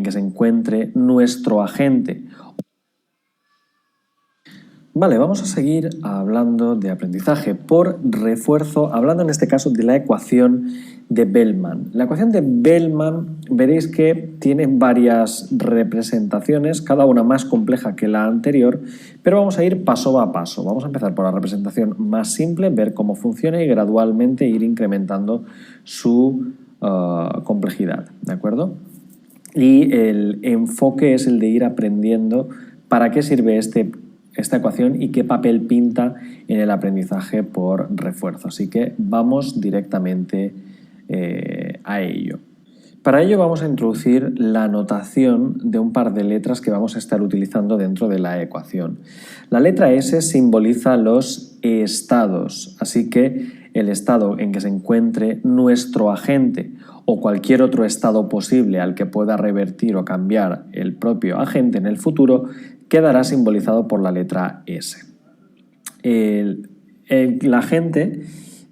que se encuentre nuestro agente. Vale, vamos a seguir hablando de aprendizaje por refuerzo, hablando en este caso de la ecuación de Bellman. La ecuación de Bellman veréis que tiene varias representaciones, cada una más compleja que la anterior, pero vamos a ir paso a paso. Vamos a empezar por la representación más simple, ver cómo funciona y gradualmente ir incrementando su complejidad, ¿de acuerdo? Y el enfoque es el de ir aprendiendo para qué sirve esta ecuación y qué papel pinta en el aprendizaje por refuerzo. Así que vamos directamente a ello. Para ello vamos a introducir la notación de un par de letras que vamos a estar utilizando dentro de la ecuación. La letra S simboliza los estados, así que el estado en que se encuentre nuestro agente o cualquier otro estado posible al que pueda revertir o cambiar el propio agente en el futuro quedará simbolizado por la letra S. El agente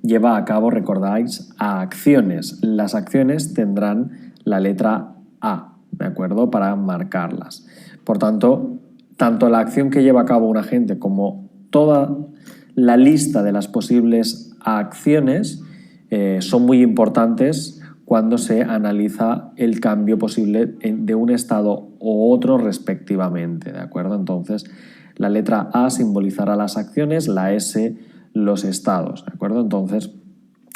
lleva a cabo, recordáis, acciones. Las acciones tendrán la letra A, ¿de acuerdo?, para marcarlas. Por tanto, tanto la acción que lleva a cabo un agente como toda la lista de las posibles acciones son muy importantes cuando se analiza el cambio posible de un estado u otro respectivamente, ¿de acuerdo? Entonces, la letra A simbolizará las acciones, la S los estados, ¿de acuerdo? Entonces,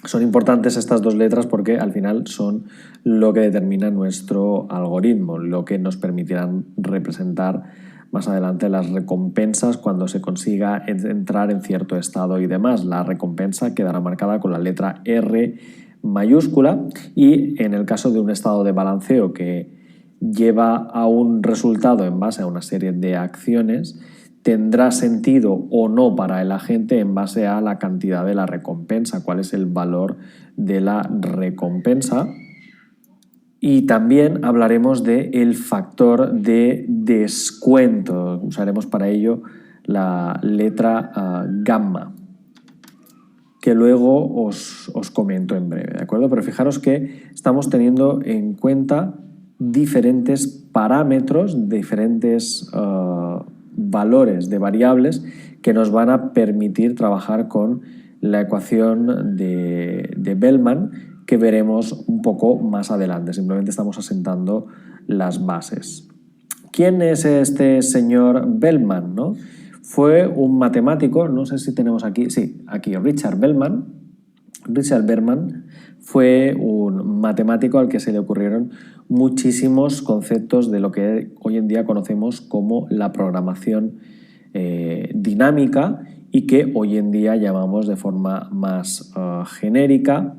son importantes estas dos letras porque al final son lo que determina nuestro algoritmo, lo que nos permitirán representar más adelante las recompensas cuando se consiga entrar en cierto estado y demás. La recompensa quedará marcada con la letra R mayúscula y en el caso de un estado de balanceo que lleva a un resultado en base a una serie de acciones, tendrá sentido o no para el agente en base a la cantidad de la recompensa, cuál es el valor de la recompensa. Y también hablaremos del factor de descuento. Usaremos para ello la letra gamma, que luego os comento en breve, ¿de acuerdo? Pero fijaros que estamos teniendo en cuenta diferentes parámetros, diferentes valores de variables que nos van a permitir trabajar con la ecuación de Bellman, que veremos un poco más adelante. Simplemente estamos asentando las bases. ¿Quién es este señor Bellman, no? Fue un matemático, no sé si tenemos aquí, sí, aquí, Richard Bellman. Richard Bellman fue un matemático al que se le ocurrieron muchísimos conceptos de lo que hoy en día conocemos como la programación dinámica y que hoy en día llamamos de forma más genérica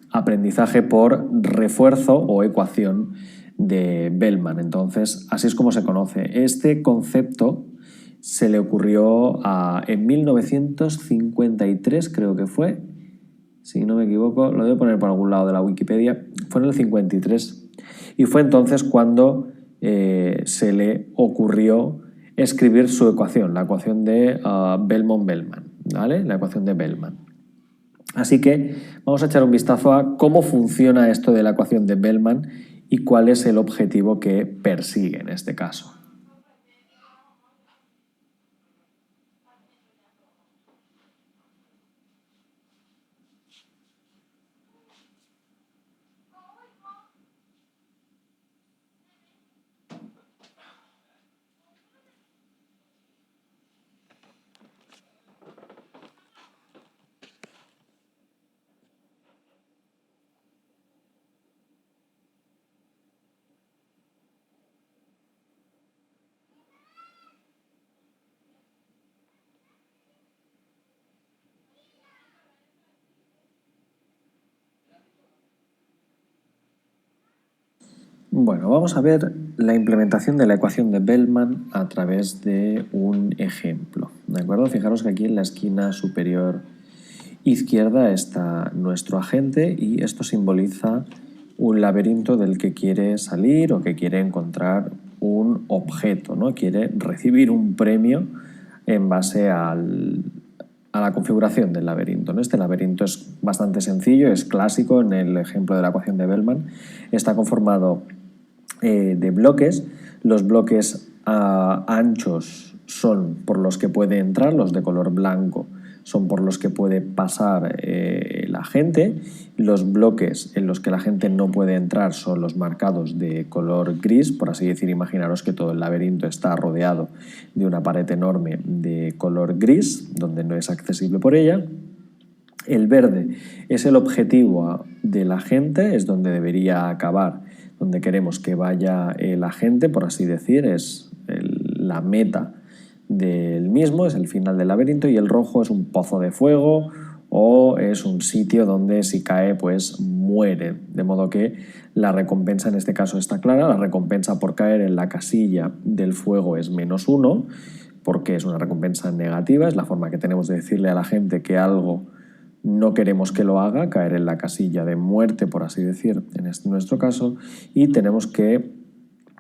aprendizaje por refuerzo o ecuación de Bellman. Entonces, así es como se conoce. Este concepto se le ocurrió en 1953, creo que fue, si no me equivoco, lo debo poner por algún lado de la Wikipedia, fue en el 53. Y fue entonces cuando se le ocurrió escribir su ecuación, la ecuación de Bellman-Bellman, ¿vale? La ecuación de Bellman. Así que vamos a echar un vistazo a cómo funciona esto de la ecuación de Bellman y cuál es el objetivo que persigue en este caso. Bueno, vamos a ver la implementación de la ecuación de Bellman a través de un ejemplo, ¿de acuerdo? Fijaros que aquí en la esquina superior izquierda está nuestro agente y esto simboliza un laberinto del que quiere salir o que quiere encontrar un objeto, ¿no? Quiere recibir un premio en base a la configuración del laberinto, ¿no? Este laberinto es bastante sencillo, es clásico en el ejemplo de la ecuación de Bellman. Está conformado de bloques. Los bloques anchos son por los que puede entrar, los de color blanco son por los que puede pasar la gente. Los bloques en los que la gente no puede entrar son los marcados de color gris, por así decir. Imaginaros que todo el laberinto está rodeado de una pared enorme de color gris, donde no es accesible por ella. El verde es el objetivo de la gente, es donde debería acabar, donde queremos que vaya la gente, por así decir, es la meta del mismo, es el final del laberinto, y el rojo es un pozo de fuego o es un sitio donde si cae pues muere, de modo que la recompensa en este caso está clara. La recompensa por caer en la casilla del fuego es -1, porque es una recompensa negativa, es la forma que tenemos de decirle a la gente que algo no queremos que lo haga, caer en la casilla de muerte, por así decir, en nuestro caso, y tenemos que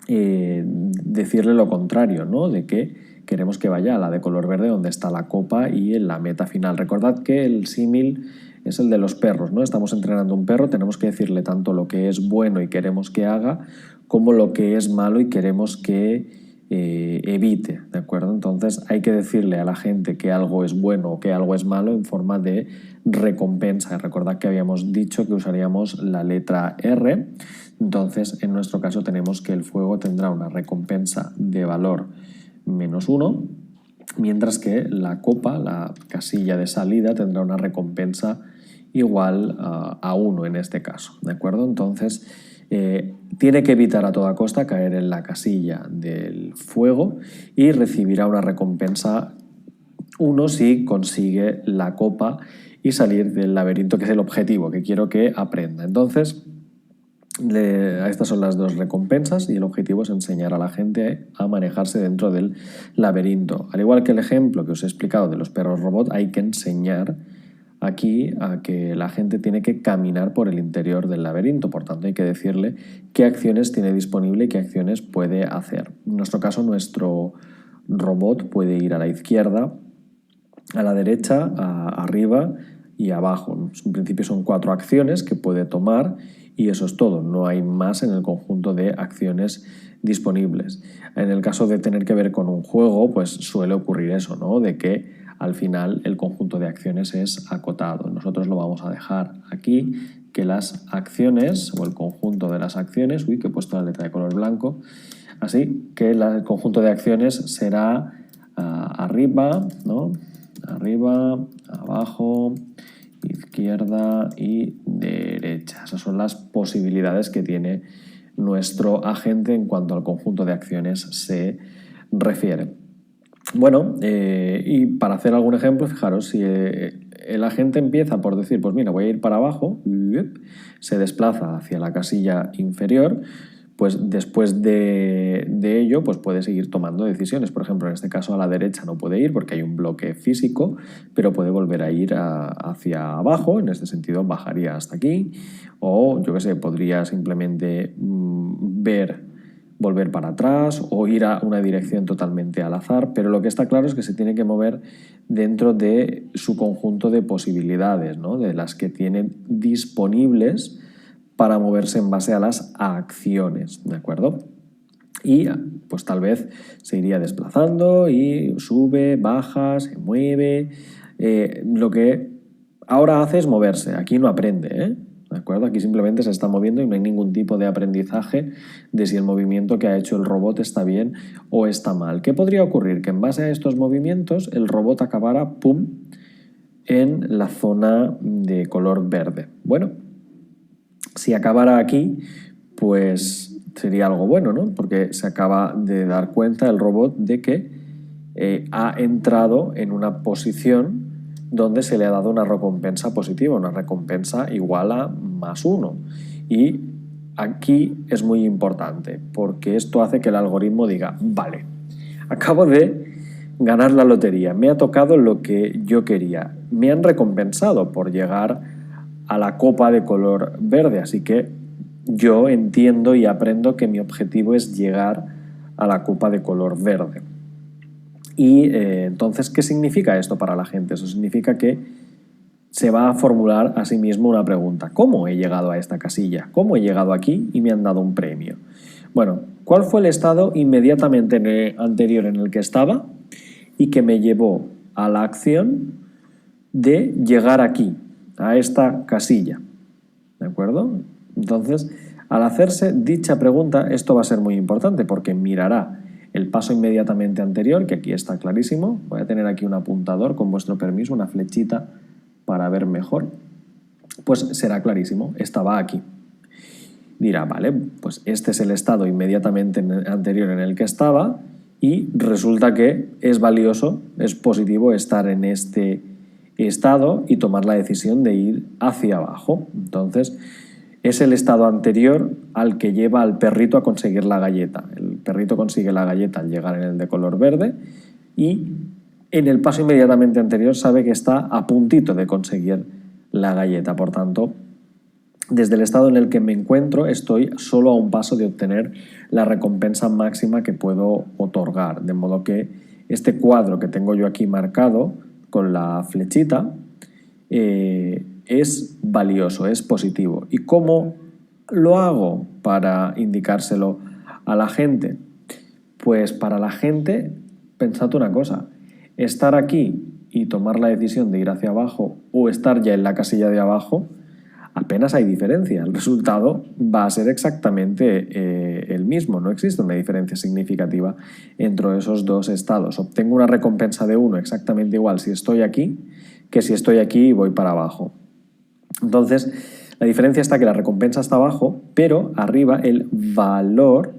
decirle lo contrario, ¿no? De que queremos que vaya a la de color verde, donde está la copa y en la meta final. Recordad que el símil es el de los perros, ¿no? Estamos entrenando un perro, tenemos que decirle tanto lo que es bueno y queremos que haga, como lo que es malo y queremos que evite, ¿de acuerdo? Entonces hay que decirle a la gente que algo es bueno o que algo es malo en forma de recompensa. Recordad que habíamos dicho que usaríamos la letra R. Entonces, en nuestro caso tenemos que el fuego tendrá una recompensa de valor -1, mientras que la copa, la casilla de salida, tendrá una recompensa igual a 1 en este caso, ¿de acuerdo? Entonces, tiene que evitar a toda costa caer en la casilla del fuego y recibirá una recompensa 1 si consigue la copa y salir del laberinto, que es el objetivo que quiero que aprenda. Entonces, estas son las dos recompensas y el objetivo es enseñar a la gente a manejarse dentro del laberinto. Al igual que el ejemplo que os he explicado de los perros robot, hay que enseñar aquí a que la gente tiene que caminar por el interior del laberinto. Por tanto, hay que decirle qué acciones tiene disponible y qué acciones puede hacer. En nuestro caso, nuestro robot puede ir a la izquierda, a la derecha, arriba y abajo. En principio son 4 acciones que puede tomar y eso es todo. No hay más en el conjunto de acciones disponibles. En el caso de tener que ver con un juego, pues suele ocurrir eso, ¿no? De que al final el conjunto de acciones es acotado. Nosotros lo vamos a dejar aquí, que las acciones o el conjunto de las acciones, uy, que he puesto la letra de color blanco, así que el conjunto de acciones será arriba, ¿no? Arriba, abajo, izquierda y derecha. Esas son las posibilidades que tiene nuestro agente en cuanto al conjunto de acciones se refiere. Bueno, y para hacer algún ejemplo, fijaros, si el agente empieza por decir, pues mira, voy a ir para abajo, se desplaza hacia la casilla inferior, pues después de ello pues puede seguir tomando decisiones. Por ejemplo, en este caso a la derecha no puede ir porque hay un bloque físico, pero puede volver a ir hacia abajo. En este sentido bajaría hasta aquí, o yo qué sé, podría simplemente volver para atrás o ir a una dirección totalmente al azar, pero lo que está claro es que se tiene que mover dentro de su conjunto de posibilidades, ¿no? De las que tiene disponibles para moverse en base a las acciones, ¿de acuerdo? Y pues tal vez se iría desplazando y sube, baja, se mueve. Lo que ahora hace es moverse, aquí no aprende, ¿eh? ¿De acuerdo? Aquí simplemente se está moviendo y no hay ningún tipo de aprendizaje de si el movimiento que ha hecho el robot está bien o está mal. ¿Qué podría ocurrir? Que en base a estos movimientos el robot acabara, ¡pum!, en la zona de color verde. Bueno, si acabara aquí, pues sería algo bueno, ¿no? Porque se acaba de dar cuenta el robot de que ha entrado en una posición donde se le ha dado una recompensa positiva, una recompensa igual a +1. Y aquí es muy importante, porque esto hace que el algoritmo diga, vale, acabo de ganar la lotería, me ha tocado lo que yo quería, me han recompensado por llegar a la copa de color verde, así que yo entiendo y aprendo que mi objetivo es llegar a la copa de color verde. Y entonces, ¿qué significa esto para la gente? Eso significa que se va a formular a sí mismo una pregunta. ¿Cómo he llegado a esta casilla? ¿Cómo he llegado aquí y me han dado un premio? Bueno, ¿cuál fue el estado inmediatamente anterior en el que estaba y que me llevó a la acción de llegar aquí, a esta casilla? ¿De acuerdo? Entonces, al hacerse dicha pregunta, esto va a ser muy importante porque mirará el paso inmediatamente anterior, que aquí está clarísimo. Voy a tener aquí un apuntador, con vuestro permiso, una flechita para ver mejor. Pues será clarísimo, estaba aquí. Dirá, vale, pues este es el estado inmediatamente anterior en el que estaba y resulta que es valioso, es positivo estar en este estado y tomar la decisión de ir hacia abajo. Entonces, es el estado anterior al que lleva al perrito a conseguir la galleta. El perrito consigue la galleta al llegar en el de color verde y en el paso inmediatamente anterior sabe que está a puntito de conseguir la galleta. Por tanto, desde el estado en el que me encuentro estoy solo a un paso de obtener la recompensa máxima que puedo otorgar. De modo que este cuadro que tengo yo aquí marcado con la flechita es valioso, es positivo. ¿Y cómo lo hago para indicárselo a la gente? Pues para la gente, pensad una cosa, estar aquí y tomar la decisión de ir hacia abajo o estar ya en la casilla de abajo, apenas hay diferencia. El resultado va a ser exactamente el mismo. No existe una diferencia significativa entre esos dos estados. Obtengo una recompensa de uno exactamente igual si estoy aquí que si estoy aquí y voy para abajo. Entonces, la diferencia está que la recompensa está abajo, pero arriba el valor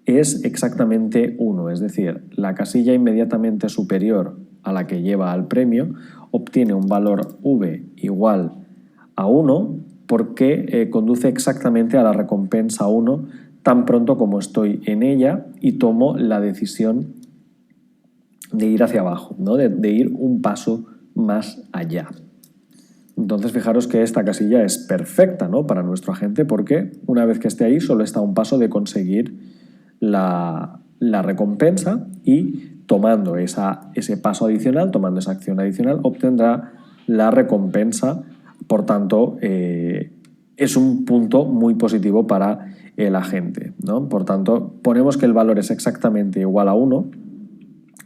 es exactamente 1. Es decir, la casilla inmediatamente superior a la que lleva al premio obtiene un valor v igual a 1 porque conduce exactamente a la recompensa 1 tan pronto como estoy en ella y tomo la decisión de ir hacia abajo, ¿no? de ir un paso más allá. Entonces fijaros que esta casilla es perfecta, ¿no? para nuestro agente porque una vez que esté ahí solo está a un paso de conseguir la recompensa y tomando ese paso adicional, tomando esa acción adicional, obtendrá la recompensa. Por tanto, es un punto muy positivo para el agente, ¿no? Por tanto, ponemos que el valor es exactamente igual a 1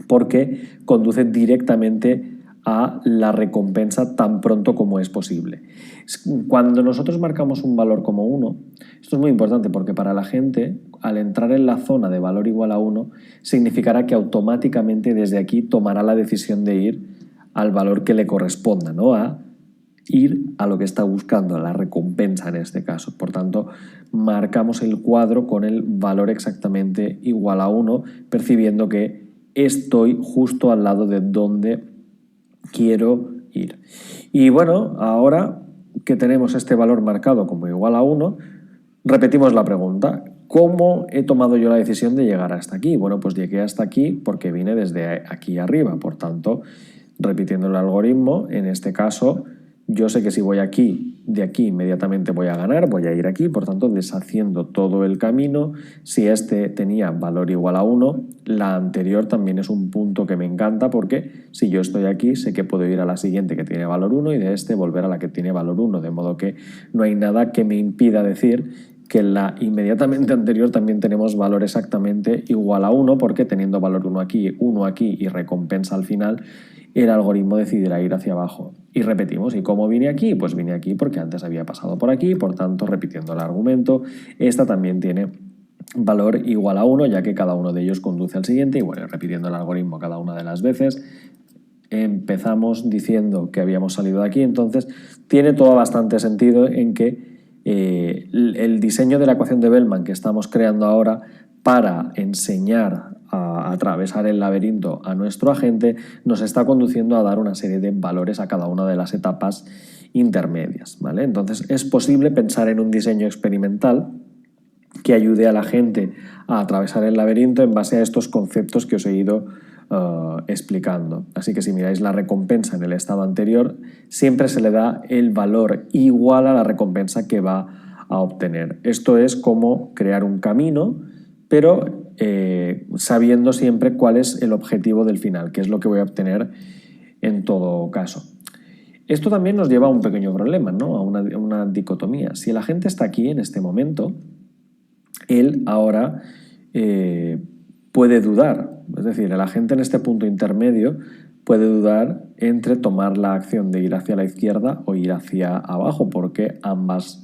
porque conduce directamente a la recompensa tan pronto como es posible. Cuando nosotros marcamos un valor como 1, esto es muy importante porque para la gente, al entrar en la zona de valor igual a 1, significará que automáticamente desde aquí tomará la decisión de ir al valor que le corresponda, ¿no? A ir a lo que está buscando, a la recompensa en este caso. Por tanto, marcamos el cuadro con el valor exactamente igual a 1, percibiendo que estoy justo al lado de donde quiero ir. Y bueno, ahora que tenemos este valor marcado como igual a 1, repetimos la pregunta. ¿Cómo he tomado yo la decisión de llegar hasta aquí? Bueno, pues llegué hasta aquí porque vine desde aquí arriba. Por tanto, repitiendo el algoritmo, en este caso, yo sé que si voy aquí, de aquí inmediatamente voy a ganar, voy a ir aquí, por tanto, deshaciendo todo el camino. Si este tenía valor igual a 1, la anterior también es un punto que me encanta porque si yo estoy aquí, sé que puedo ir a la siguiente que tiene valor 1 y de este volver a la que tiene valor 1, de modo que no hay nada que me impida decir que en la inmediatamente anterior también tenemos valor exactamente igual a 1 porque teniendo valor 1 aquí y recompensa al final, el algoritmo decidirá ir hacia abajo. Y repetimos, ¿y cómo vine aquí? Pues vine aquí porque antes había pasado por aquí, por tanto, repitiendo el argumento, esta también tiene valor igual a 1, ya que cada uno de ellos conduce al siguiente, y bueno, repitiendo el algoritmo cada una de las veces, empezamos diciendo que habíamos salido de aquí, entonces tiene todo bastante sentido en que el diseño de la ecuación de Bellman que estamos creando ahora para enseñar a atravesar el laberinto a nuestro agente nos está conduciendo a dar una serie de valores a cada una de las etapas intermedias, ¿vale? Entonces es posible pensar en un diseño experimental que ayude a la gente a atravesar el laberinto en base a estos conceptos que os he ido explicando. Así que si miráis la recompensa en el estado anterior, siempre se le da el valor igual a la recompensa que va a obtener. Esto es como crear un camino, pero sabiendo siempre cuál es el objetivo del final, que es lo que voy a obtener en todo caso. Esto también nos lleva a un pequeño problema, ¿no? A una dicotomía. Si el agente está aquí en este momento, él ahora puede dudar. Es decir, el agente en este punto intermedio puede dudar entre tomar la acción de ir hacia la izquierda o ir hacia abajo, porque ambos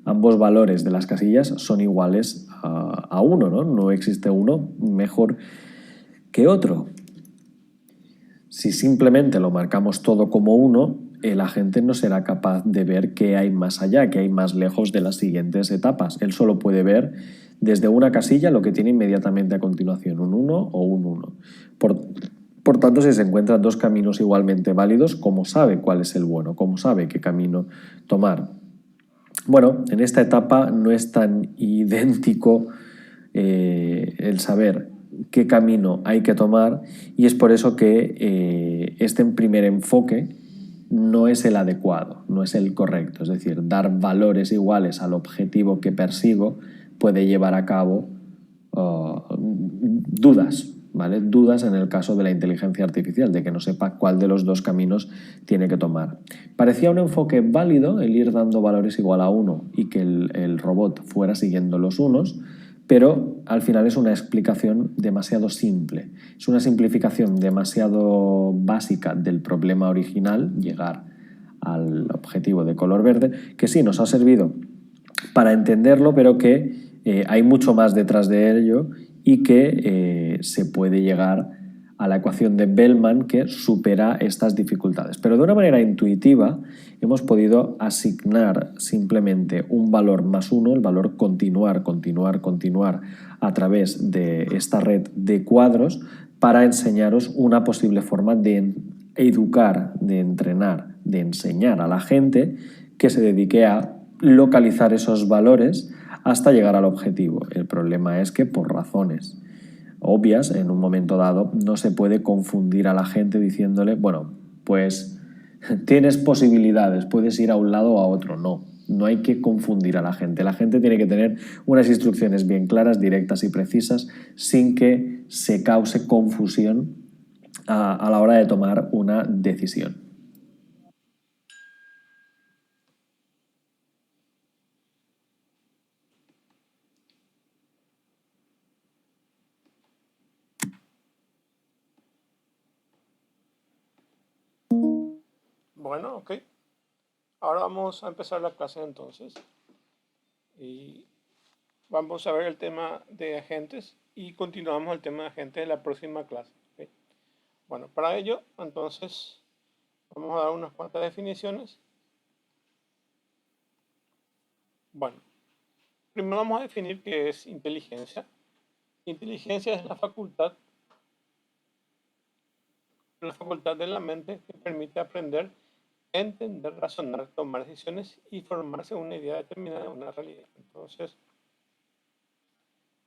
valores de las casillas son iguales a uno, ¿no? No existe uno mejor que otro. Si simplemente lo marcamos todo como uno, el agente no será capaz de ver qué hay más allá, qué hay más lejos de las siguientes etapas. Él solo puede ver desde una casilla lo que tiene inmediatamente a continuación, un 1 o un 1. Por tanto, si se encuentran dos caminos igualmente válidos, ¿cómo sabe cuál es el bueno? ¿Cómo sabe qué camino tomar? Bueno, en esta etapa no es tan idéntico el saber qué camino hay que tomar, y es por eso que este primer enfoque no es el adecuado, no es el correcto. Es decir, dar valores iguales al objetivo que persigo puede llevar a cabo dudas, ¿vale? Dudas en el caso de la inteligencia artificial, de que no sepa cuál de los dos caminos tiene que tomar. Parecía un enfoque válido el ir dando valores igual a uno y que el robot fuera siguiendo los unos, pero al final es una explicación demasiado simple. Es una simplificación demasiado básica del problema original, llegar al objetivo de color verde, que sí nos ha servido para entenderlo, pero que hay mucho más detrás de ello y que se puede llegar a la ecuación de Bellman que supera estas dificultades. Pero de una manera intuitiva hemos podido asignar simplemente un valor más uno, el valor continuar, continuar, continuar a través de esta red de cuadros, para enseñaros una posible forma de educar, de entrenar, de enseñar a la gente que se dedique a localizar esos valores hasta llegar al objetivo. El problema es que por razones obvias, en un momento dado, no se puede confundir a la gente diciéndole, bueno, pues tienes posibilidades, puedes ir a un lado o a otro. No, no hay que confundir a la gente. La gente tiene que tener unas instrucciones bien claras, directas y precisas, sin que se cause confusión a la hora de tomar una decisión. Bueno, ok. Ahora vamos a empezar la clase entonces. Y vamos a ver el tema de agentes y continuamos el tema de agentes en la próxima clase. ¿Ok? Bueno, para ello, entonces, vamos a dar unas cuantas definiciones. Bueno, primero vamos a definir qué es inteligencia. Inteligencia es la facultad de la mente que permite aprender, entender, razonar, tomar decisiones y formarse una idea determinada de una realidad. Entonces,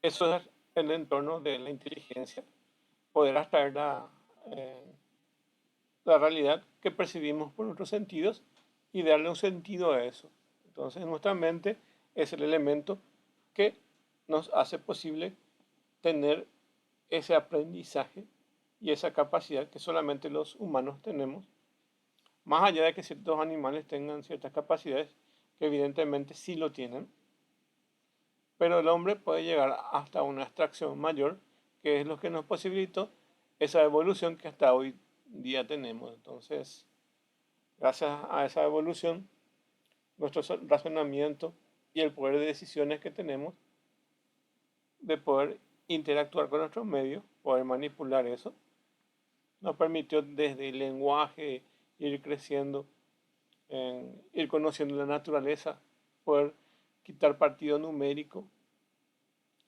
eso es el entorno de la inteligencia, poder abstraer la realidad que percibimos por nuestros sentidos y darle un sentido a eso. Entonces, nuestra mente es el elemento que nos hace posible tener ese aprendizaje y esa capacidad que solamente los humanos tenemos, más allá de que ciertos animales tengan ciertas capacidades que evidentemente sí lo tienen, pero el hombre puede llegar hasta una abstracción mayor, que es lo que nos posibilitó esa evolución que hasta hoy día tenemos. Entonces, gracias a esa evolución, nuestro razonamiento y el poder de decisiones que tenemos de poder interactuar con nuestros medios, poder manipular eso, nos permitió desde el lenguaje ir creciendo, ir conociendo la naturaleza, poder quitar partido numérico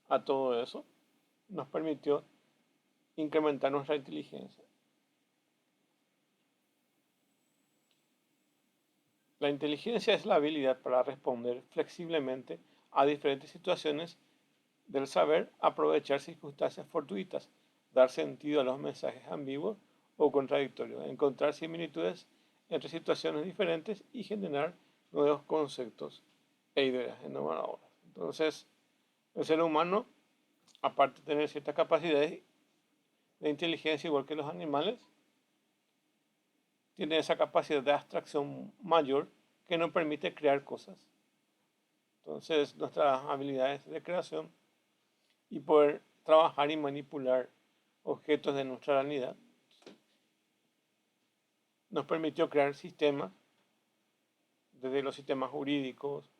a todo eso, nos permitió incrementar nuestra inteligencia. La inteligencia es la habilidad para responder flexiblemente a diferentes situaciones del saber, aprovechar circunstancias fortuitas, dar sentido a los mensajes ambiguos o contradictorios, encontrar similitudes entre situaciones diferentes y generar nuevos conceptos e ideas innovadoras. Entonces, el ser humano, aparte de tener ciertas capacidades de inteligencia igual que los animales, tiene esa capacidad de abstracción mayor que nos permite crear cosas. Entonces, nuestras habilidades de creación y poder trabajar y manipular objetos de nuestra realidad nos permitió crear sistemas, desde los sistemas jurídicos,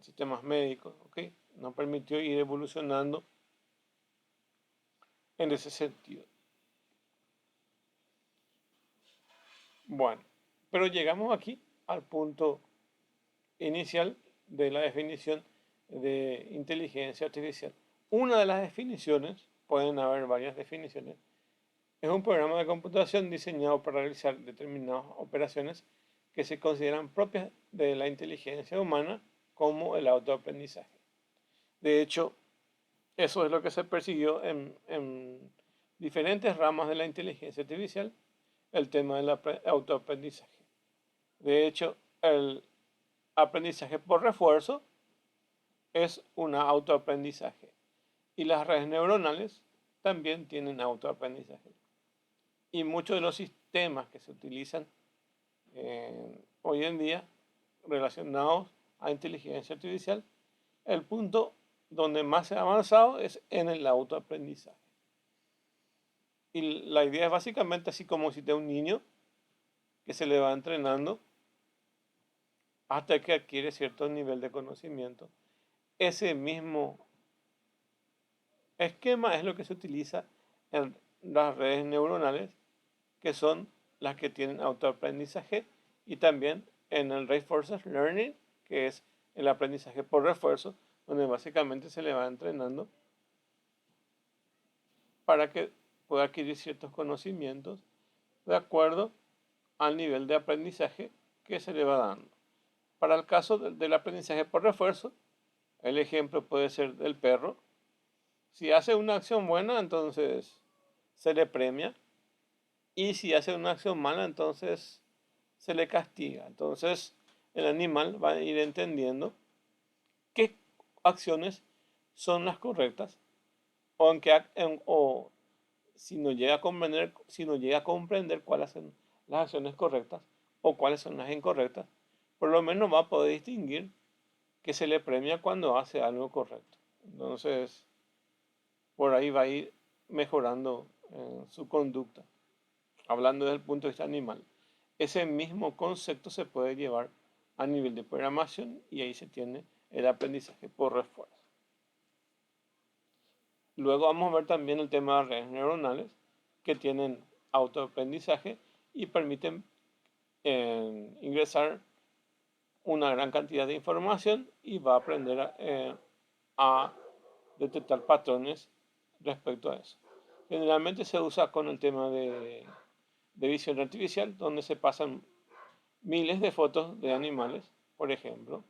sistemas médicos, ¿ok? Nos permitió ir evolucionando en ese sentido. Bueno, pero llegamos aquí al punto inicial de la definición de inteligencia artificial. Una de las definiciones, pueden haber varias definiciones, es un programa de computación diseñado para realizar determinadas operaciones que se consideran propias de la inteligencia humana, como el autoaprendizaje. De hecho, eso es lo que se persiguió en diferentes ramas de la inteligencia artificial, el tema del autoaprendizaje. De hecho, el aprendizaje por refuerzo es un autoaprendizaje. Y las redes neuronales también tienen autoaprendizaje. Y muchos de los sistemas que se utilizan hoy en día relacionados a inteligencia artificial, el punto donde más se ha avanzado es en el autoaprendizaje. Y la idea es básicamente así como si de un niño que se le va entrenando hasta que adquiere cierto nivel de conocimiento. Ese mismo esquema es lo que se utiliza en las redes neuronales, que son las que tienen autoaprendizaje, y también en el Reinforcement Learning, que es el aprendizaje por refuerzo, donde básicamente se le va entrenando para que pueda adquirir ciertos conocimientos de acuerdo al nivel de aprendizaje que se le va dando. Para el caso del aprendizaje por refuerzo, el ejemplo puede ser del perro. Si hace una acción buena, entonces se le premia. Y si hace una acción mala, entonces se le castiga. Entonces el animal va a ir entendiendo qué acciones son las correctas, o si no llega a comprender cuáles son las acciones correctas o cuáles son las incorrectas, por lo menos va a poder distinguir que se le premia cuando hace algo correcto. Entonces, por ahí va a ir mejorando su conducta, hablando desde el punto de vista animal. Ese mismo concepto se puede llevar a nivel de programación, y ahí se tiene el aprendizaje por refuerzo. Luego vamos a ver también el tema de redes neuronales, que tienen autoaprendizaje y permiten ingresar una gran cantidad de información, y va a aprender a detectar patrones respecto a eso. Generalmente se usa con el tema de visión artificial, donde se pasan miles de fotos de animales, por ejemplo,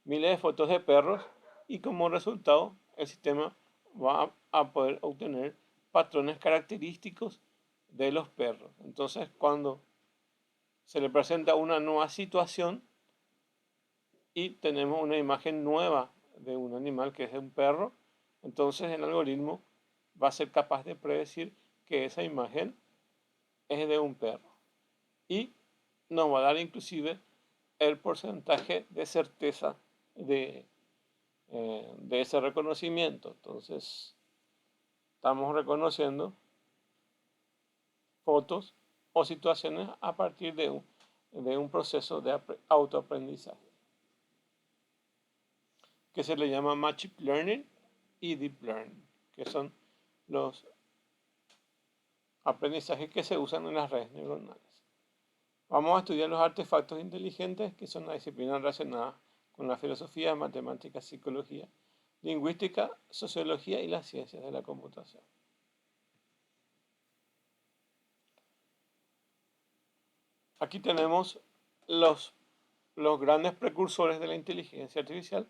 miles de fotos de perros, y como resultado el sistema va a poder obtener patrones característicos de los perros. Entonces, cuando se le presenta una nueva situación y tenemos una imagen nueva de un animal que es un perro, entonces el algoritmo va a ser capaz de predecir que esa imagen es de un perro, y nos va a dar inclusive el porcentaje de certeza de ese reconocimiento. Entonces, estamos reconociendo fotos o situaciones a partir de un proceso de autoaprendizaje, que se le llama Machine Learning y Deep Learning, que son los aprendizajes que se usan en las redes neuronales. Vamos a estudiar los artefactos inteligentes, que son las disciplinas relacionadas con la filosofía, matemáticas, psicología, lingüística, sociología y las ciencias de la computación. Aquí tenemos los grandes precursores de la inteligencia artificial.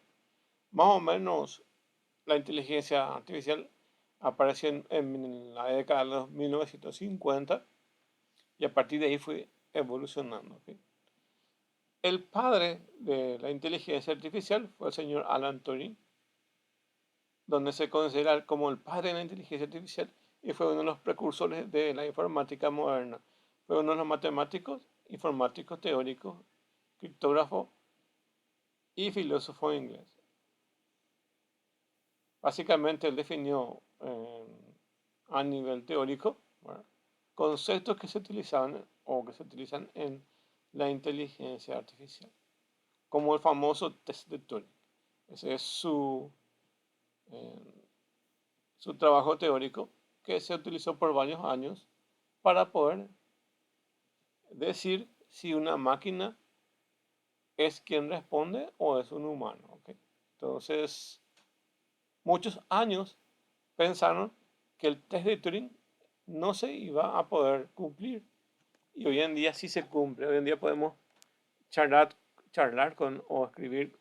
Más o menos la inteligencia artificial apareció en la década de los 1950, y a partir de ahí fue evolucionando. ¿Okay? El padre de la inteligencia artificial fue el señor Alan Turing, donde se considera como el padre de la inteligencia artificial, y fue uno de los precursores de la informática moderna. Fue uno de los matemáticos, informáticos teóricos, criptógrafo y filósofo inglés. Básicamente él definió a nivel teórico, ¿verdad?, conceptos que se utilizaban o que se utilizan en la inteligencia artificial, como el famoso test de Turing. Ese es eh, su trabajo teórico que se utilizó por varios años para poder decir si una máquina es quien responde o es un humano. ¿Ok? Entonces, muchos años pensaron que el test de Turing no se iba a poder cumplir. Y hoy en día sí se cumple. Hoy en día podemos charlar, charlar con o escribir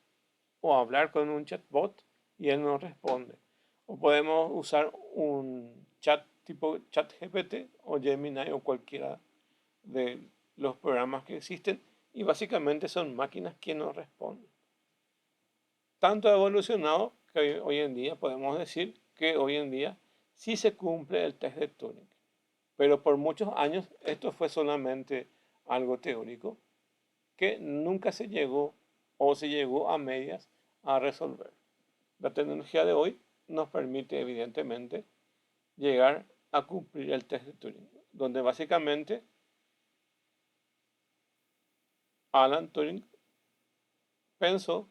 o hablar con un chatbot y él nos responde. O podemos usar un chat tipo ChatGPT o Gemini o cualquiera de los programas que existen y básicamente son máquinas que nos responden. Tanto ha evolucionado que hoy en día podemos decir que hoy en día sí se cumple el test de Turing. Pero por muchos años esto fue solamente algo teórico que nunca se llegó o se llegó a medias a resolver. La tecnología de hoy nos permite evidentemente llegar a cumplir el test de Turing, donde básicamente Alan Turing pensó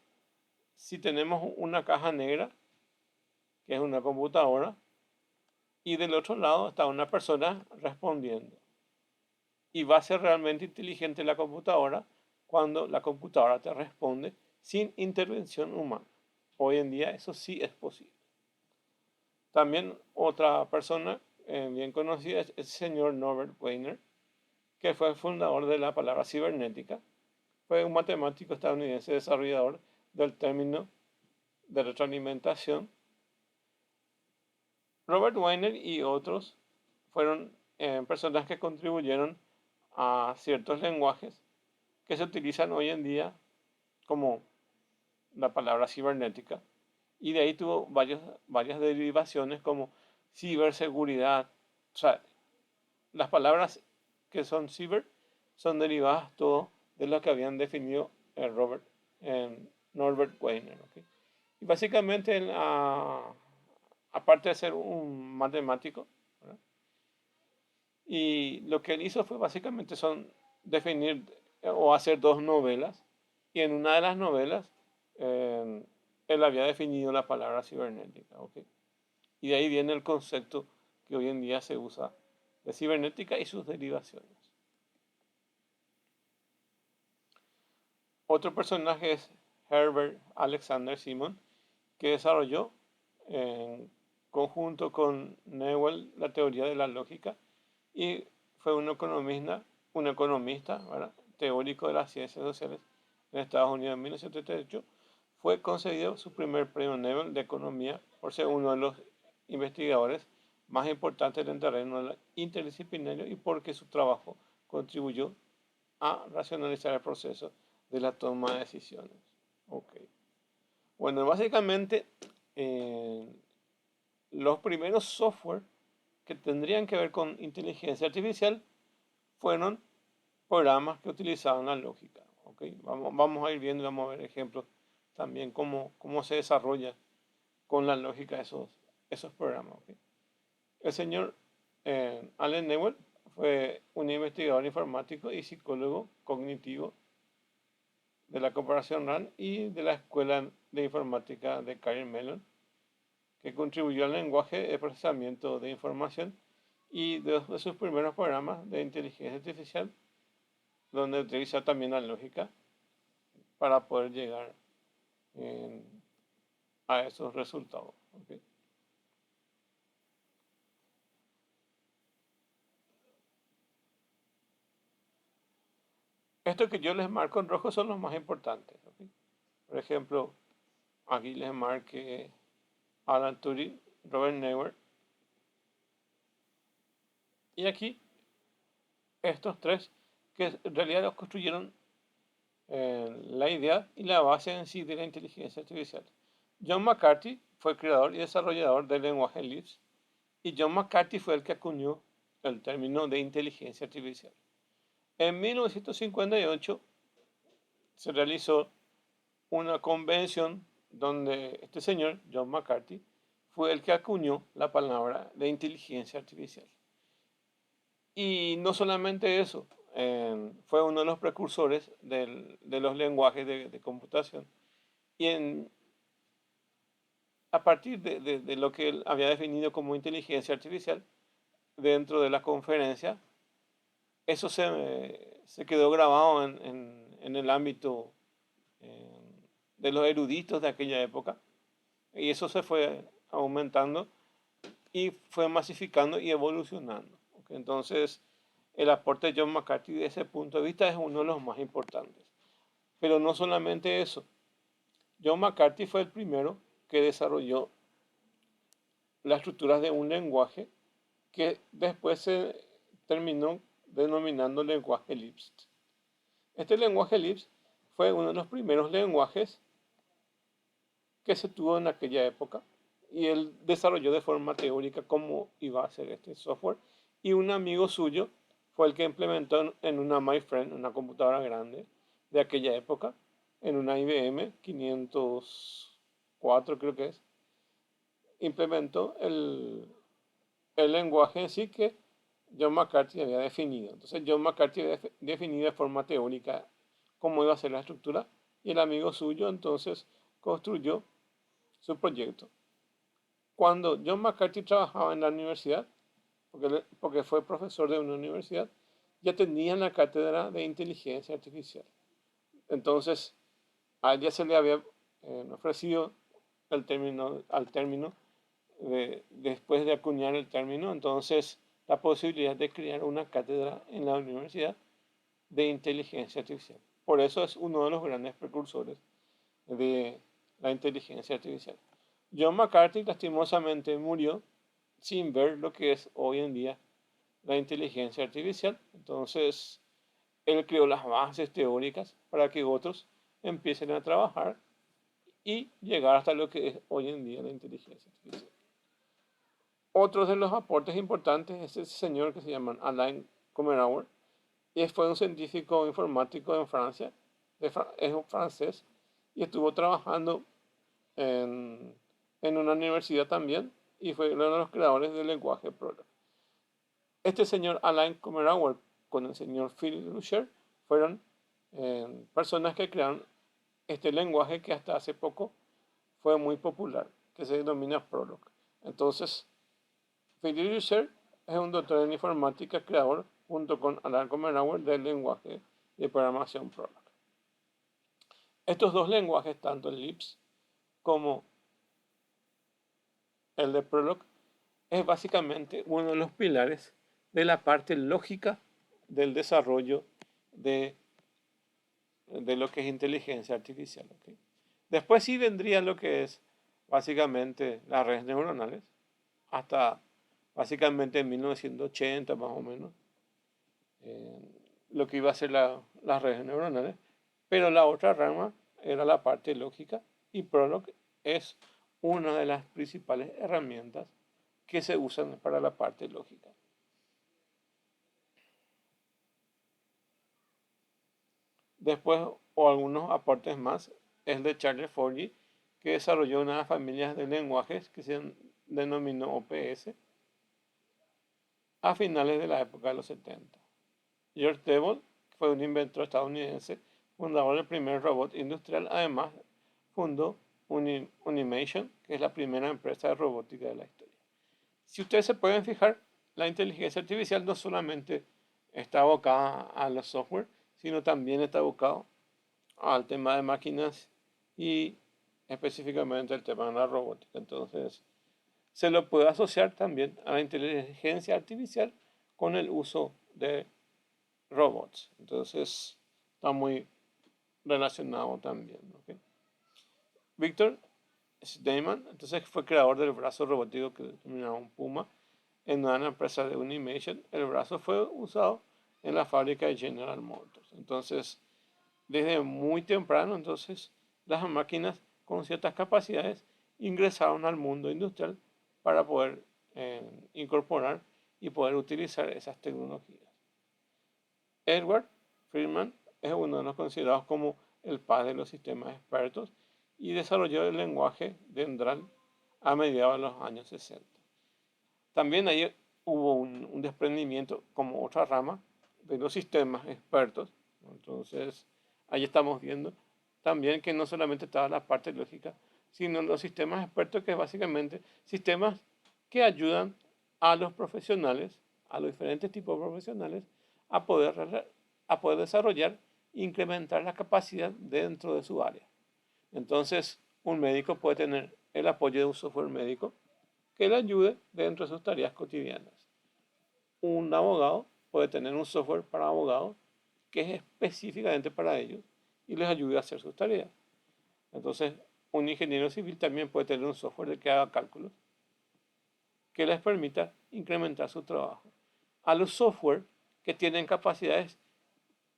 si tenemos una caja negra, que es una computadora, y del otro lado está una persona respondiendo. Y va a ser realmente inteligente la computadora cuando la computadora te responde sin intervención humana. Hoy en día eso sí es posible. También otra persona bien conocida es el señor Norbert Wiener, que fue el fundador de la palabra cibernética. Fue un matemático estadounidense desarrollador del término de retroalimentación. Robert Wiener y otros fueron personas que contribuyeron a ciertos lenguajes que se utilizan hoy en día como la palabra cibernética. Y de ahí tuvo varias derivaciones como ciberseguridad. O sea, las palabras que son ciber son derivadas todo de lo que habían definido Norbert Wiener. ¿Okay? Y básicamente, aparte de ser un matemático, ¿verdad?, y lo que él hizo fue básicamente son definir o hacer dos novelas. Y en una de las novelas, él había definido la palabra cibernética. ¿Okay? Y de ahí viene el concepto que hoy en día se usa de cibernética y sus derivaciones. Otro personaje es Herbert Alexander Simon, que desarrolló en conjunto con Newell la teoría de la lógica y fue un economista, ¿verdad?, teórico de las ciencias sociales en Estados Unidos en 1978. Fue concedido su primer premio Nobel de Economía por ser uno de los investigadores más importantes en el terreno interdisciplinario y porque su trabajo contribuyó a racionalizar el proceso de la toma de decisiones. Okay. Bueno, básicamente los primeros software que tendrían que ver con inteligencia artificial fueron programas que utilizaban la lógica. ¿Okay? Vamos a ir viendo y vamos a ver ejemplos también cómo se desarrolla con la lógica esos programas. ¿Okay? El señor Allen Newell fue un investigador informático y psicólogo cognitivo de la Corporación RAND y de la Escuela de Informática de Carnegie Mellon, que contribuyó al lenguaje de procesamiento de información y de sus primeros programas de inteligencia artificial, donde utiliza también la lógica para poder llegar a esos resultados. ¿Okay? Estos que yo les marco en rojo son los más importantes. ¿Okay? Por ejemplo, aquí les marqué Alan Turing, Robert Neuer, y aquí estos tres que en realidad los construyeron la idea y la base en sí de la inteligencia artificial. John McCarthy fue el creador y desarrollador del lenguaje Lisp, y John McCarthy fue el que acuñó el término de inteligencia artificial. En 1958 se realizó una convención donde este señor, John McCarthy, fue el que acuñó la palabra de inteligencia artificial. Y no solamente eso, fue uno de los precursores de los lenguajes de computación. Y a partir de lo que él había definido como inteligencia artificial, dentro de la conferencia, eso se quedó grabado en el ámbito de los eruditos de aquella época. Y eso se fue aumentando y fue masificando y evolucionando. ¿Okay? Entonces, el aporte de John McCarthy desde ese punto de vista es uno de los más importantes. Pero no solamente eso. John McCarthy fue el primero que desarrolló las estructuras de un lenguaje que después se terminó denominando lenguaje Lisp. Este lenguaje Lisp fue uno de los primeros lenguajes que se tuvo en aquella época y él desarrolló de forma teórica cómo iba a ser este software y un amigo suyo fue el que implementó en una MyFriend, una computadora grande de aquella época, en una IBM 504 creo que es, implementó el lenguaje en sí que John McCarthy había definido. Entonces John McCarthy había definido de forma teórica cómo iba a ser la estructura y el amigo suyo entonces construyó su proyecto. Cuando John McCarthy trabajaba en la universidad, porque fue profesor de una universidad, ya tenía la cátedra de inteligencia artificial. Entonces, a él ya se le había ofrecido al término después de acuñar el término, entonces la posibilidad de crear una cátedra en la universidad de inteligencia artificial. Por eso es uno de los grandes precursores de la inteligencia artificial. John McCarthy lastimosamente murió sin ver lo que es hoy en día la inteligencia artificial. Entonces, él creó las bases teóricas para que otros empiecen a trabajar y llegar hasta lo que es hoy en día la inteligencia artificial. Otro de los aportes importantes es ese señor que se llama Alain Commerauer, y fue un científico informático en Francia, es un francés, y estuvo trabajando en una universidad también, y fue uno de los creadores del lenguaje Prolog. Este señor Alain Commerauer con el señor Phil Lusher fueron personas que crearon este lenguaje que hasta hace poco fue muy popular, que se denomina Prolog. Entonces, Phil Lusher es un doctor en informática creador junto con Alain Commerauer del lenguaje de programación Prolog. Estos dos lenguajes, tanto el Lisp como el de Prolog, es básicamente uno de los pilares de la parte lógica del desarrollo de, de lo que es inteligencia artificial. ¿Okay? Después sí vendría lo que es básicamente las redes neuronales, hasta básicamente en 1980 más o menos, lo que iba a ser las redes neuronales, pero la otra rama era la parte lógica y Prolog es una de las principales herramientas que se usan para la parte lógica. Después, o algunos aportes más, es de Charles Forgy, que desarrolló una familia de lenguajes que se denominó OPS a finales de la época de los 70. George Devol fue un inventor estadounidense, fundador del primer robot industrial, además fundó Unimation, que es la primera empresa de robótica de la historia. Si ustedes se pueden fijar, la inteligencia artificial no solamente está abocada a los software, sino también está abocado al tema de máquinas y específicamente el tema de la robótica. Entonces, se lo puede asociar también a la inteligencia artificial con el uso de robots. Entonces, está muy relacionado también. ¿Okay? Victor Steinman, entonces fue creador del brazo robótico que denominaba un Puma en una empresa de Unimation. El brazo fue usado en la fábrica de General Motors. Entonces, desde muy temprano, entonces, las máquinas con ciertas capacidades ingresaron al mundo industrial para poder incorporar y poder utilizar esas tecnologías. Edward Friedman es uno de los considerados como el padre de los sistemas expertos, y desarrolló el lenguaje Dendral a mediados de los años 60. También ahí hubo un desprendimiento como otra rama de los sistemas expertos. Entonces, ahí estamos viendo también que no solamente estaba la parte lógica, sino los sistemas expertos, que es básicamente sistemas que ayudan a los profesionales, a los diferentes tipos de profesionales, a poder desarrollar e incrementar la capacidad dentro de su área. Entonces, un médico puede tener el apoyo de un software médico que le ayude dentro de sus tareas cotidianas. Un abogado puede tener un software para abogados que es específicamente para ellos y les ayude a hacer sus tareas. Entonces, un ingeniero civil también puede tener un software de que haga cálculos que les permita incrementar su trabajo. A los software que tienen capacidades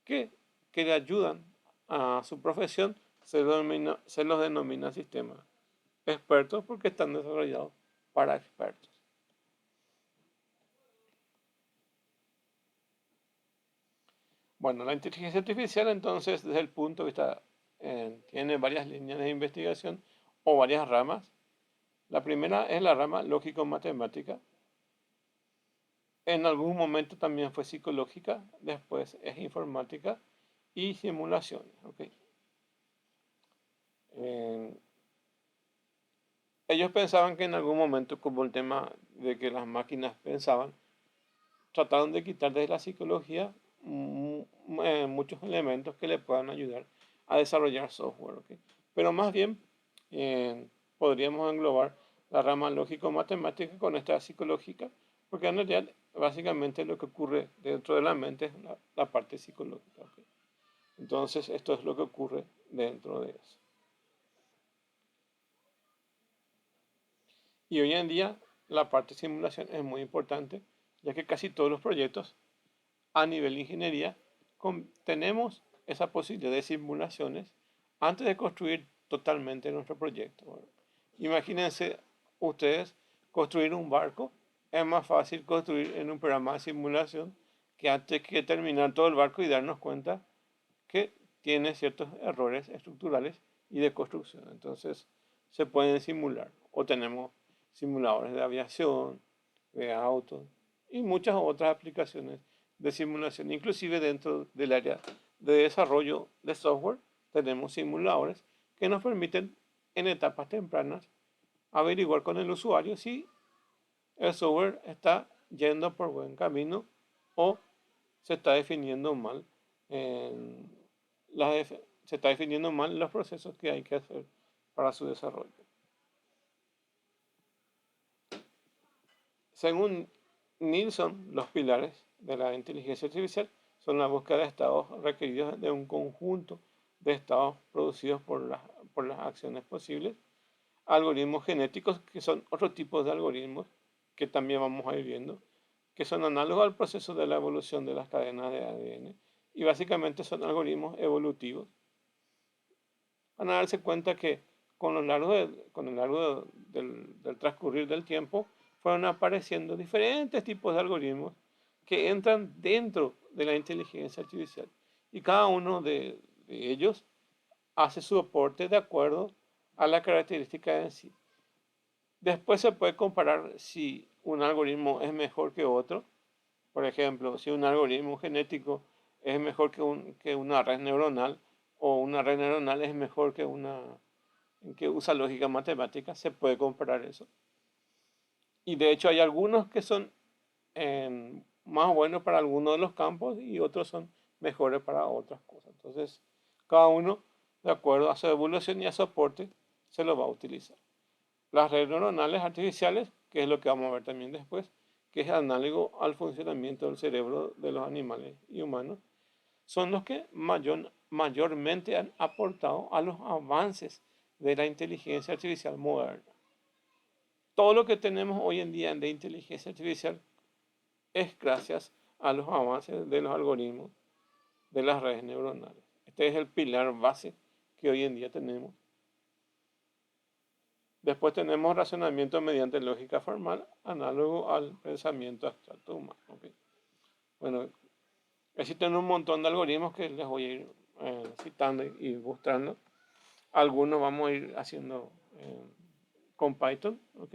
que, que le ayudan a su profesión, se los denomina sistemas expertos, porque están desarrollados para expertos. Bueno, la inteligencia artificial, entonces, desde el punto de vista, tiene varias líneas de investigación o varias ramas. La primera es la rama lógico-matemática. En algún momento también fue psicológica, después es informática y simulaciones. ¿Okay? Ellos pensaban que en algún momento, como el tema de que las máquinas pensaban, trataron de quitar de la psicología muchos elementos que le puedan ayudar a desarrollar software. ¿Okay? Pero más bien podríamos englobar la rama lógico-matemática con esta psicológica, porque en realidad básicamente lo que ocurre dentro de la mente es la parte psicológica. ¿Okay? Entonces esto es lo que ocurre dentro de eso. Y hoy en día la parte de simulación es muy importante, ya que casi todos los proyectos a nivel de ingeniería tenemos esa posibilidad de simulaciones antes de construir totalmente nuestro proyecto. ¿Verdad? Imagínense ustedes construir un barco. Es más fácil construir en un programa de simulación que antes que terminar todo el barco y darnos cuenta que tiene ciertos errores estructurales y de construcción. Entonces se pueden simular. O tenemos simuladores de aviación, de autos y muchas otras aplicaciones de simulación. Inclusive dentro del área de desarrollo de software tenemos simuladores que nos permiten en etapas tempranas averiguar con el usuario si el software está yendo por buen camino o se está definiendo mal se está definiendo mal los procesos que hay que hacer para su desarrollo. Según Nilsson, los pilares de la inteligencia artificial son la búsqueda de estados requeridos de un conjunto de estados producidos por las acciones posibles, algoritmos genéticos, que son otro tipo de algoritmos que también vamos a ir viendo, que son análogos al proceso de la evolución de las cadenas de ADN, y básicamente son algoritmos evolutivos. Van a darse cuenta que con el largo del transcurrir del tiempo fueron apareciendo diferentes tipos de algoritmos que entran dentro de la inteligencia artificial, y cada uno de ellos hace su aporte de acuerdo a la característica en sí. Después se puede comparar si un algoritmo es mejor que otro. Por ejemplo, si un algoritmo genético es mejor que una red neuronal, o una red neuronal es mejor que usa lógica matemática, se puede comparar eso. Y de hecho hay algunos que son más buenos para algunos de los campos y otros son mejores para otras cosas. Entonces, cada uno, de acuerdo a su evolución y a su aporte, se lo va a utilizar. Las redes neuronales artificiales, que es lo que vamos a ver también después, que es análogo al funcionamiento del cerebro de los animales y humanos, son los que mayormente han aportado a los avances de la inteligencia artificial moderna. Todo lo que tenemos hoy en día de inteligencia artificial es gracias a los avances de los algoritmos de las redes neuronales. Este es el pilar base que hoy en día tenemos. Después tenemos razonamiento mediante lógica formal, análogo al pensamiento abstracto humano. ¿Okay? Bueno, existen un montón de algoritmos que les voy a ir citando y mostrando. Algunos vamos a ir haciendo con Python, ¿ok?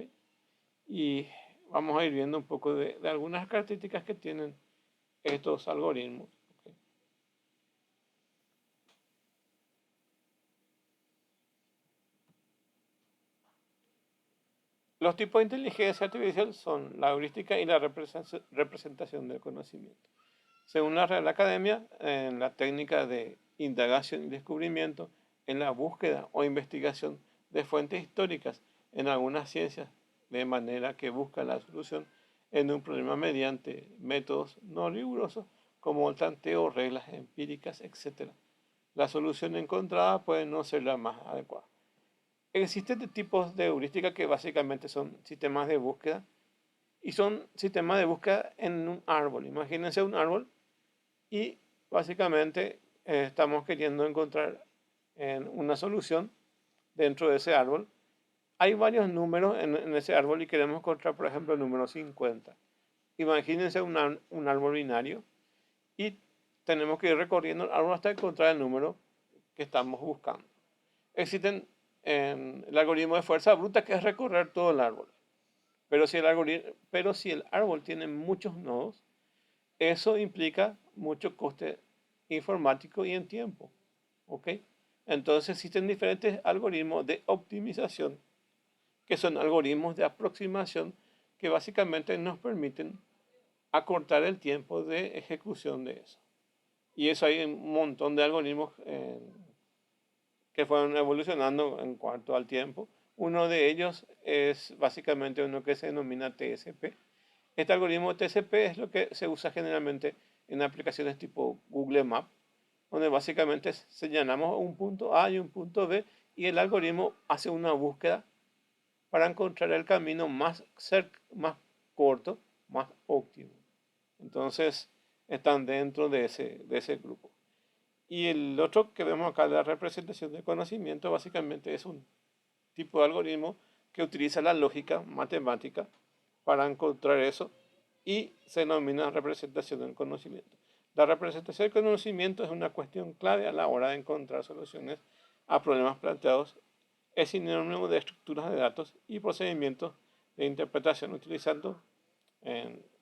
Y vamos a ir viendo un poco de algunas características que tienen estos algoritmos. ¿Ok? Los tipos de inteligencia artificial son la heurística y la representación del conocimiento. Según la Real Academia, en la técnica de indagación y descubrimiento, en la búsqueda o investigación de fuentes históricas en algunas ciencias, de manera que busca la solución en un problema mediante métodos no rigurosos como el tanteo, reglas empíricas, etc. La solución encontrada puede no ser la más adecuada. Existen tipos de heurística que básicamente son sistemas de búsqueda y son sistemas de búsqueda en un árbol. Imagínense un árbol y básicamente estamos queriendo encontrar una solución dentro de ese árbol. Hay varios números en ese árbol y queremos encontrar, por ejemplo, el número 50. Imagínense un árbol binario y tenemos que ir recorriendo el árbol hasta encontrar el número que estamos buscando. Existen el algoritmo de fuerza bruta, que es recorrer todo el árbol. Pero si el árbol tiene muchos nodos, eso implica mucho coste informático y en tiempo. ¿Ok? Entonces existen diferentes algoritmos de optimización, que son algoritmos de aproximación que básicamente nos permiten acortar el tiempo de ejecución de eso. Y eso hay un montón de algoritmos que fueron evolucionando en cuanto al tiempo. Uno de ellos es básicamente uno que se denomina TSP. Este algoritmo TSP es lo que se usa generalmente en aplicaciones tipo Google Maps, donde básicamente señalamos un punto A y un punto B y el algoritmo hace una búsqueda para encontrar el camino más corto, más óptimo. Entonces, están dentro de ese grupo. Y el otro que vemos acá, la representación de conocimiento, básicamente es un tipo de algoritmo que utiliza la lógica matemática para encontrar eso y se denomina representación del conocimiento. La representación del conocimiento es una cuestión clave a la hora de encontrar soluciones a problemas planteados. Es sinónimo de estructuras de datos y procedimientos de interpretación utilizando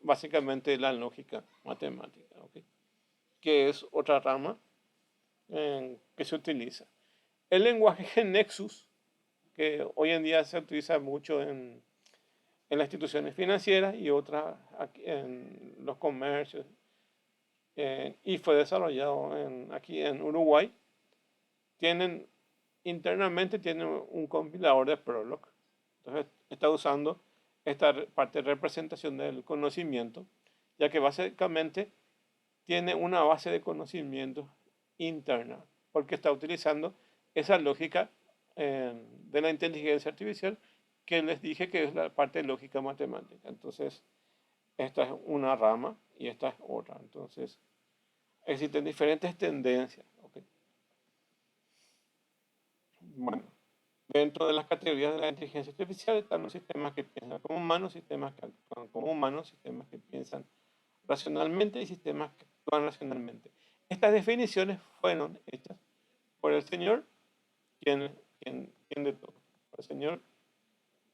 básicamente la lógica matemática, ¿okay? Que es otra rama que se utiliza. El lenguaje Nexus, que hoy en día se utiliza mucho en las instituciones financieras y otras en los comercios, y fue desarrollado aquí en Uruguay. Internamente tienen un compilador de Prolog. Entonces está usando esta parte de representación del conocimiento, ya que básicamente tiene una base de conocimiento interna, porque está utilizando esa lógica de la inteligencia artificial que les dije que es la parte de lógica matemática. Entonces, esta es una rama y esta es otra. Entonces, existen diferentes tendencias. ¿Okay? Bueno, dentro de las categorías de la inteligencia artificial están los sistemas que piensan como humanos, sistemas que actúan como humanos, sistemas que piensan racionalmente y sistemas que actúan racionalmente. Estas definiciones fueron hechas por el señor, quien de todo, el señor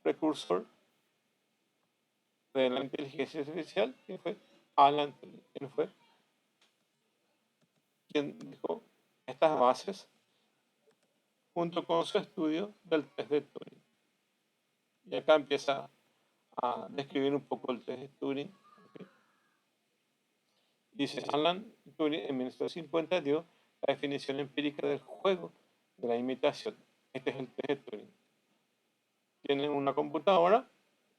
precursor de la inteligencia artificial, que fue Alan Turing, quien fue quien dejó estas bases junto con su estudio del test de Turing. Y acá empieza a describir un poco el test de Turing. ¿Okay? Dice, Alan Turing en 1950 dio la definición empírica del juego de la imitación. Este es el test de Turing. Tiene una computadora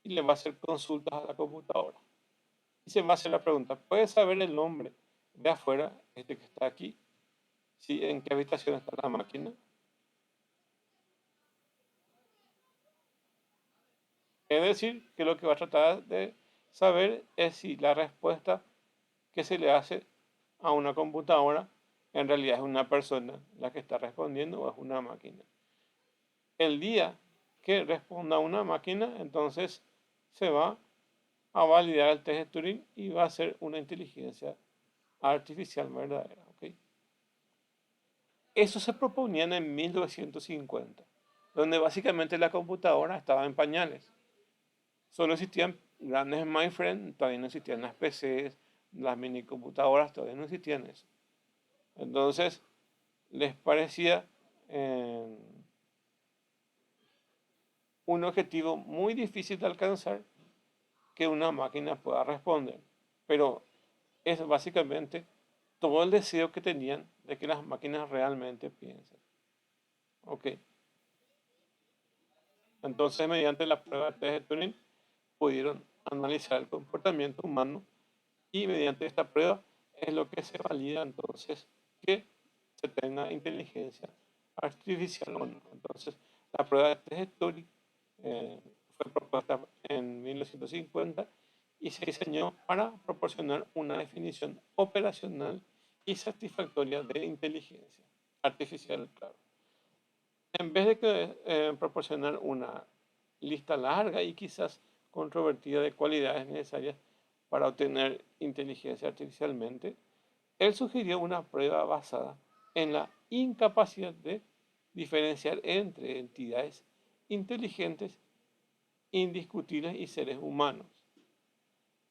y le va a hacer consultas a la computadora. Y se va a hacer la pregunta, ¿puedes saber el nombre de afuera, este que está aquí? ¿Sí? ¿En qué habitación está la máquina? Es decir, que lo que va a tratar de saber es si la respuesta que se le hace a una computadora en realidad es una persona la que está respondiendo o es una máquina. El día que responda una máquina, entonces se va a validar el test de Turing y va a ser una inteligencia artificial verdadera. ¿Okay? Eso se proponían en 1950, donde básicamente la computadora estaba en pañales. Solo existían grandes mainframes, todavía no existían las PCs, las minicomputadoras, todavía no existían eso. Entonces, les parecía eh, un objetivo muy difícil de alcanzar que una máquina pueda responder. Pero es básicamente todo el deseo que tenían de que las máquinas realmente piensen. ¿Ok? Entonces, mediante la prueba de test de Turing, pudieron analizar el comportamiento humano y mediante esta prueba es lo que se valida entonces que se tenga inteligencia artificial o no. Entonces, la prueba de test de Turing fue propuesta en 1950 y se diseñó para proporcionar una definición operacional y satisfactoria de inteligencia artificial, claro. En vez de que, proporcionar una lista larga y quizás controvertida de cualidades necesarias para obtener inteligencia artificialmente, él sugirió una prueba basada en la incapacidad de diferenciar entre entidades inteligentes, indiscutibles y seres humanos.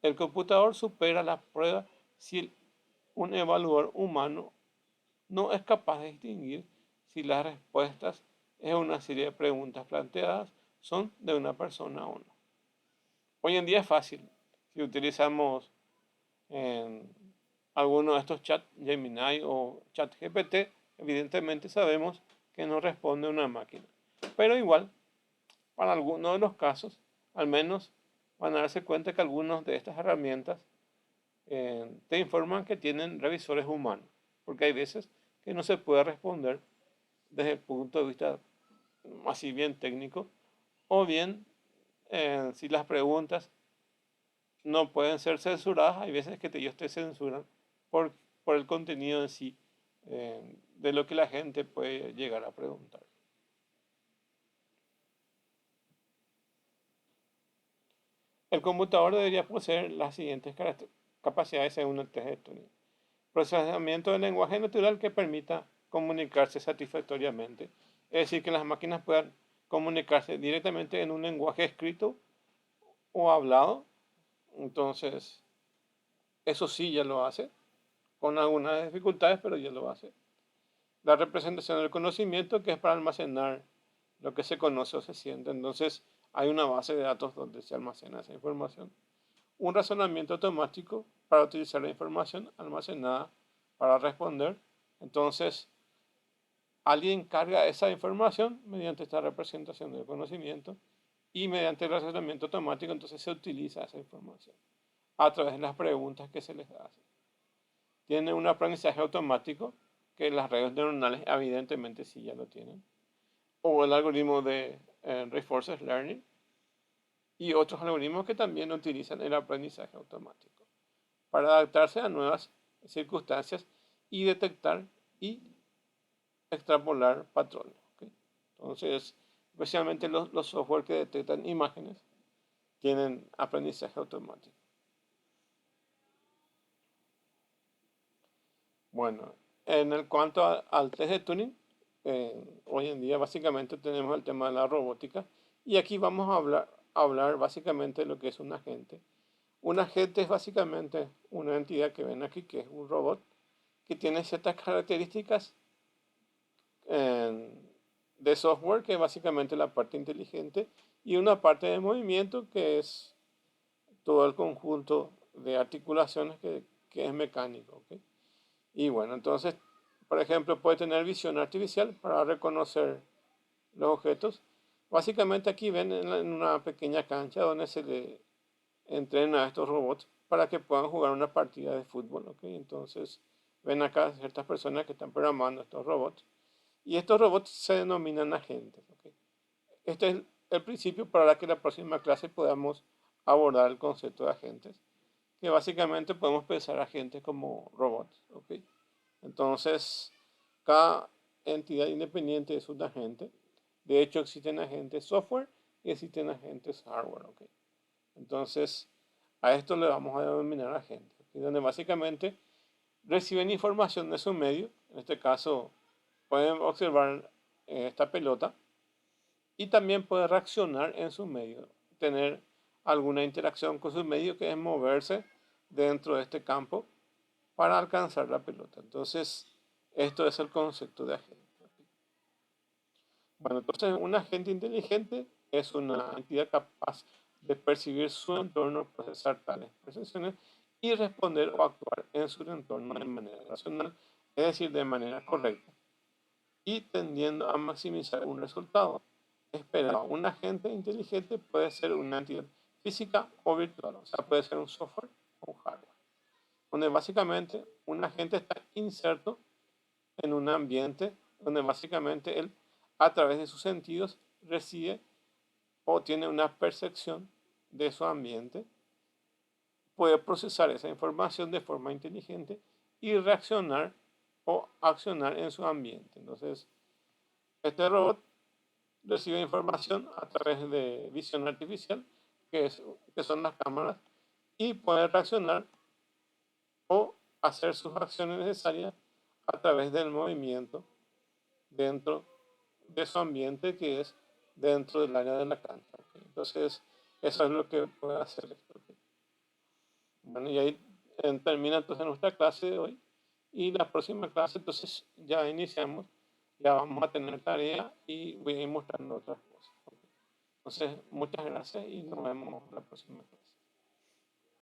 El computador supera la prueba si un evaluador humano no es capaz de distinguir si las respuestas en una serie de preguntas planteadas son de una persona o no. Hoy en día es fácil. Si utilizamos en alguno de estos chats, Gemini o ChatGPT, evidentemente sabemos que no responde una máquina. Pero igual, para algunos de los casos, al menos van a darse cuenta que algunas de estas herramientas te informan que tienen revisores humanos, porque hay veces que no se puede responder desde el punto de vista así bien técnico, o bien si las preguntas no pueden ser censuradas, hay veces que ellos te censuran por, por el contenido en sí de lo que la gente puede llegar a preguntar. El computador debería poseer las siguientes capacidades según el test de Turing. Procesamiento del lenguaje natural que permita comunicarse satisfactoriamente. Es decir, que las máquinas puedan comunicarse directamente en un lenguaje escrito o hablado. Entonces, eso sí ya lo hace, con algunas dificultades, pero ya lo hace. La representación del conocimiento, que es para almacenar lo que se conoce o se siente. Entonces, hay una base de datos donde se almacena esa información. Un razonamiento automático para utilizar la información almacenada para responder. Entonces, alguien carga esa información mediante esta representación del conocimiento y mediante el razonamiento automático entonces se utiliza esa información a través de las preguntas que se les hace. Tiene un aprendizaje automático que las redes neuronales evidentemente sí ya lo tienen, o el algoritmo de Reinforcement Learning y otros algoritmos que también utilizan el aprendizaje automático para adaptarse a nuevas circunstancias y detectar y extrapolar patrones. ¿Okay? Entonces, especialmente los software que detectan imágenes tienen aprendizaje automático. Bueno, en el cuanto al test de Turing, hoy en día básicamente tenemos el tema de la robótica y aquí vamos a hablar básicamente de lo que es un agente. Un agente es básicamente una entidad que ven aquí, que es un robot, que tiene ciertas características de software, que es básicamente la parte inteligente, y una parte de movimiento, que es todo el conjunto de articulaciones que es mecánico. ¿Okay? Y bueno, entonces, por ejemplo, puede tener visión artificial para reconocer los objetos. Básicamente aquí ven en una pequeña cancha donde se le entrena a estos robots para que puedan jugar una partida de fútbol. ¿Okay? Entonces, ven acá ciertas personas que están programando estos robots. Y estos robots se denominan agentes. ¿Okay? Este es el principio para que la próxima clase podamos abordar el concepto de agentes, que básicamente podemos pensar agentes como robots. ¿Okay? Entonces, cada entidad independiente es un agente. De hecho, existen agentes software y existen agentes hardware. ¿Okay? Entonces, a esto le vamos a denominar agentes, ¿okay? Donde básicamente reciben información de su medio, en este caso pueden observar esta pelota y también puede reaccionar en su medio, tener alguna interacción con su medio, que es moverse dentro de este campo para alcanzar la pelota. Entonces, esto es el concepto de agente. Bueno, entonces un agente inteligente es una entidad capaz de percibir su entorno, procesar tales percepciones y responder o actuar en su entorno de manera racional, es decir, de manera correcta, y tendiendo a maximizar un resultado esperado. Un agente inteligente puede ser una entidad física o virtual, o sea, puede ser un software o un hardware, donde básicamente un agente está inserto en un ambiente donde básicamente él, a través de sus sentidos, recibe o tiene una percepción de su ambiente, puede procesar esa información de forma inteligente y reaccionar o accionar en su ambiente. Entonces, este robot recibe información a través de visión artificial, que son las cámaras, y puede reaccionar o hacer sus acciones necesarias a través del movimiento dentro de su ambiente, que es dentro del área de la cancha. ¿Ok? Entonces, eso es lo que puede hacer esto. ¿Ok? Bueno, y ahí termina entonces nuestra clase de hoy. Y la próxima clase, entonces, ya iniciamos, ya vamos a tener tarea y voy a ir mostrando otras cosas. ¿Ok? Entonces, muchas gracias y nos vemos la próxima clase.